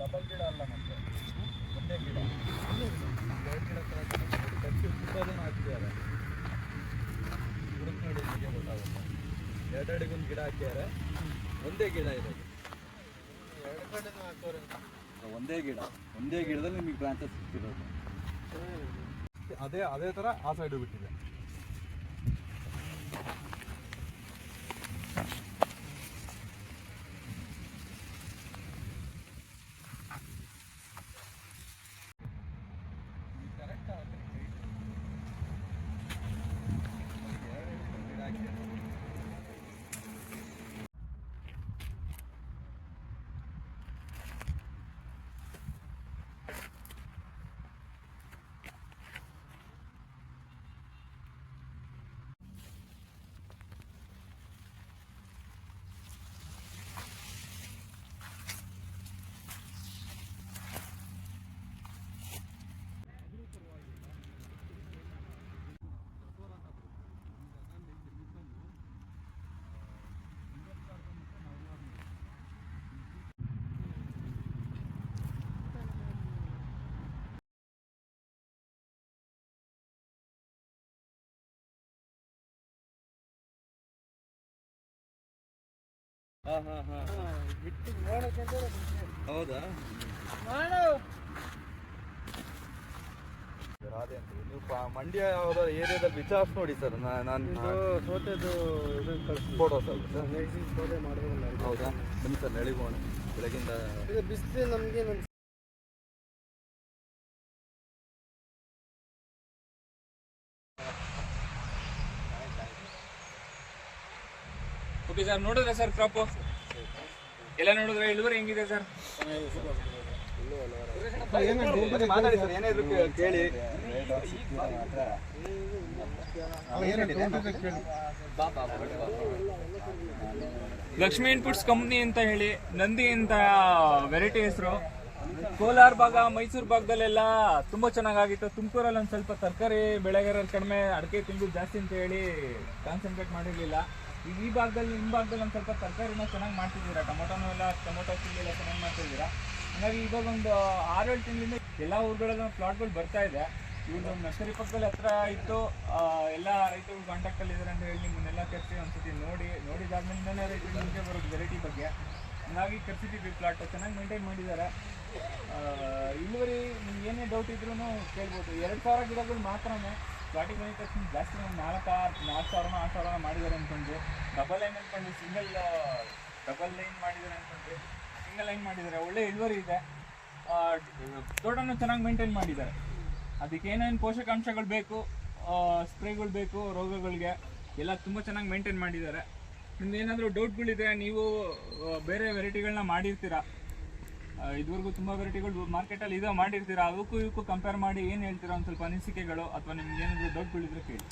Double ಗಿಡ ಅಲ್ಲ ಮತ್ತೆ ಒಂದೇ ಗಿಡ ಎರಡು ಗಿಡ ಖರ್ಚು ತುಂಬ ಜನ ಹಾಕ್ತಿದ್ದಾರೆ. ಹುಡುಕ್ ನೋಡಿ ನಿಮಗೆ ಗೊತ್ತಾಗುತ್ತೆ. ಎರಡೆರಡಿಗೊಂದು ಗಿಡ ಹಾಕ್ತಿದ್ದಾರೆ, ಒಂದೇ ಗಿಡ ಇರೋದು. ಎರಡು ಕಡೆನೂ ಹಾಕೋರು ಒಂದೇ ಗಿಡದಲ್ಲಿ ನಿಮಗೆ ಬ್ರಾಂಚಸ್ ಸಿಕ್ತಿರೋದು. ಅದೇ ಥರ ಆ ಸೈಡು ಬಿಟ್ಟಿದೆ. ಹೌದಾ? ನೀವು ಮಂಡ್ಯ ಯಾವುದೋ ಏರಿಯಾದಲ್ಲಿ ವಿಚಾರಿಸಿ ನೋಡಿ ಸರ್. ನಾನು ಸೋತೆದು ಫೋಟೋ ಸರ್. ಹೌದಾ? ಬನ್ನಿ ಸರ್, ನಳಿಗೋಣ ಬೆಳಗಿಂದ ಬಿಸಿಲು ನಮಗೆ. ಓಕೆ ಸರ್, ನೋಡಿದ್ರೆ ಸರ್ ಕ್ರಾಪು ಎಲ್ಲ ನೋಡಿದ್ರೆ ಇಳುವರಿ ಹೆಂಗಿದೆ ಸರ್? ಮಾತಾಡಿ ಸರ್, ಏನಾದ್ರು ಕೇಳಿ. ಲಕ್ಷ್ಮಿ ಇನ್ಪುಟ್ಸ್ ಕಂಪ್ನಿ ಅಂತ ಹೇಳಿ ನಂದಿ ಅಂತ ವೆರೈಟಿ ಹೆಸರು. ಕೋಲಾರ ಭಾಗ, ಮೈಸೂರು ಭಾಗದಲ್ಲೆಲ್ಲ ತುಂಬಾ ಚೆನ್ನಾಗಿತ್ತು. ತುಮಕೂರಲ್ಲಿ ಒಂದು ಸ್ವಲ್ಪ ತರಕಾರಿ ಬೆಳೆಗಾರರು ಕಡಿಮೆ, ಅಡಿಕೆ ತಿಂದು ಜಾಸ್ತಿ ಅಂತ ಹೇಳಿ ಕಾನ್ಸಂಟ್ರೇಟ್ ಮಾಡಿರಲಿಲ್ಲ. ಈಗ ಈ ಭಾಗದಲ್ಲಿ, ನಿಮ್ಮ ಭಾಗದಲ್ಲಿ ಒಂದು ಸ್ವಲ್ಪ ತರಕಾರಿನ ಚೆನ್ನಾಗಿ ಮಾಡ್ತಿದ್ದೀರಾ. ಟೊಮೊಟೊ ಚಿಲ್ಲಿ ಎಲ್ಲ ಚೆನ್ನಾಗಿ ಮಾಡ್ತಿದ್ದೀರಾ. ಹಾಗಾಗಿ ಇವಾಗ ಒಂದು 6-7 ತಿಂಗಳಿಂದ ಎಲ್ಲ ಊರುಗಳಲ್ಲೂ ಪ್ಲಾಟ್ಗಳು ಬರ್ತಾ ಇದೆ. ಇವ್ರದ್ದು ನರ್ಸರಿ ಪಕ್ಕದಲ್ಲಿ ಹತ್ರ ಇತ್ತು. ಎಲ್ಲ ರೈತರು ಕಾಂಟ್ಯಾಕ್ಟಲ್ಲಿ ಇದ್ದಾರೆ ಅಂತ ಹೇಳಿ ನಿಮ್ಮನ್ನೆಲ್ಲ ಕರೆಸಿ ಒಂದ್ಸತಿ ನೋಡಿದಾದ್ಮೇಲೆ ರೈತರು ಮುಂದೆ ಬರೋದು ವೆರೈಟಿ ಬಗ್ಗೆ. ಹಾಗಾಗಿ ಕರ್ಸಿದ್ದೀವಿ. ಪ್ಲಾಟ್ ಚೆನ್ನಾಗಿ ಮೇಂಟೈನ್ ಮಾಡಿದ್ದಾರೆ. ಇಳುವರಿ ನಿಮ್ಗೆ ಏನೇ ಡೌಟ್ ಇದ್ರೂ ಕೇಳ್ಬೋದು. 2,000 ಗಿಡಗಳು ಮಾತ್ರನೇ ಪ್ಲಾಟಿಗೆ ಬಂದಿದ ತಕ್ಷಣ ಜಾಸ್ತಿ ಒಂದು 4,000 ಮಾಡಿದ್ದಾರೆ ಅಂದ್ಕೊಂಡ್ರು. ಡಬಲ್ ಲೈನ್ ಅಂದ್ಕೊಂಡ್ರು, ಡಬಲ್ ಲೈನ್ ಮಾಡಿದ್ದಾರೆ ಅಂದ್ಕೊಂಡ್ರು, ಸಿಂಗಲ್ ಲೈನ್ ಮಾಡಿದ್ದಾರೆ. ಒಳ್ಳೆ ಇಳುವರಿ ಇದೆ. ತೋಟನೂ ಚೆನ್ನಾಗಿ ಮೇಂಟೈನ್ ಮಾಡಿದ್ದಾರೆ. ಅದಕ್ಕೆ ಏನೇನು ಪೋಷಕಾಂಶಗಳು ಬೇಕು, ಸ್ಪ್ರೇಗಳು ಬೇಕು, ರೋಗಗಳಿಗೆ ಎಲ್ಲ ತುಂಬ ಚೆನ್ನಾಗಿ ಮೇಂಟೈನ್ ಮಾಡಿದ್ದಾರೆ. ನಿಮ್ದು ಏನಾದರೂ ಡೌಟ್ಗಳಿದೆ, ನೀವು ಬೇರೆ ವೆರೈಟಿಗಳನ್ನ ಮಾಡಿರ್ತೀರಾ, ಇದುವರೆಗೂ ತುಂಬ ವೆರೈಟಿಗಳು ಮಾರ್ಕೆಟಲ್ಲಿ ಮಾಡಿರ್ತೀರಾ, ಅವಕ್ಕೂ ಇವಕ್ಕೂ ಕಂಪೇರ್ ಮಾಡಿ ಏನು ಹೇಳ್ತೀರಾ, ಒಂದು ಸ್ವಲ್ಪ ಅನಿಸಿಕೆಗಳು ಅಥವಾ ನಿಮ್ಗೆ ಏನಾದರೂ ಡೌಟ್ಗಳಿದ್ರೆ ಕೇಳಿ.